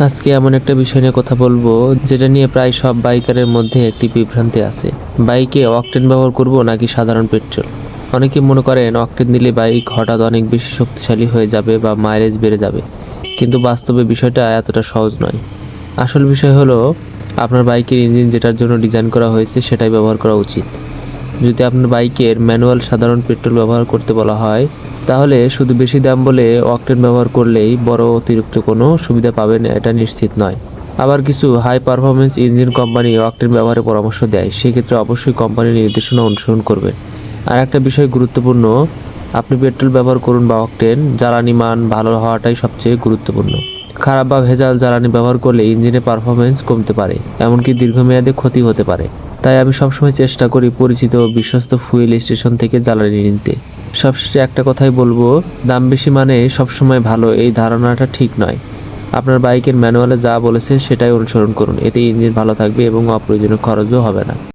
আজকে এমন একটা বিষয় নিয়ে কথা বলবো যেটা নিয়ে প্রায় সব বাইকারের মধ্যে একটি বিভ্রান্তি আছে। বাইকে অকটেন ব্যবহার করব নাকি সাধারণ পেট্রোল। অনেকে মনে করেন অকটেন দিলে বাইক হঠাৎ অনেক বেশি শক্তিশালী হয়ে যাবে বা মাইলেজ বেড়ে যাবে, কিন্তু বাস্তবে বিষয়টা এতটা সহজ নয়। আসল বিষয় হলো আপনার বাইকের ইঞ্জিন যেটার জন্য ডিজাইন করা হয়েছে সেটাই ব্যবহার করা উচিত। যদি আপনার বাইকের ম্যানুয়াল সাধারণ পেট্রোল ব্যবহার করতে বলা হয়, তাহলে শুধু বেশি দাম বলে অকটেন ব্যবহার করলেই বড় অতিরিক্ত কোনো সুবিধা পাবেন এটা নিশ্চিত নয়। আবার কিছু high performance engine company octane ব্যবহারের পরামর্শ দেয়, সেক্ষেত্রে অবশ্যই কোম্পানির নির্দেশনা অনুসরণ করবেন। আর একটা বিষয় গুরুত্বপূর্ণ, আপনি পেট্রোল ব্যবহার করুন বা অকটেন, জ্বালানি মান ভালো হওয়াটাই সবচেয়ে গুরুত্বপূর্ণ। খারাপ বা ভেজাল জ্বালানি ব্যবহার করলে ইঞ্জিনের পারফরমেন্স কমতে পারে, এমনকি দীর্ঘমেয়াদে ক্ষতি হতে পারে। তাই আমি সবসময় চেষ্টা করি পরিচিত ও বিশ্বস্ত ফুয়েল স্টেশন থেকে জ্বালানি নিতে। সবশেষে একটা কথাই বলবো, দাম বেশি মানে সবসময় ভালো এই ধারণাটা ঠিক নয়। আপনার বাইকের ম্যানুয়ালে যা বলেছে সেটাই অনুসরণ করুন, এতে ইঞ্জিন ভালো থাকবে এবং অপ্রয়োজনীয় খরচও হবে না।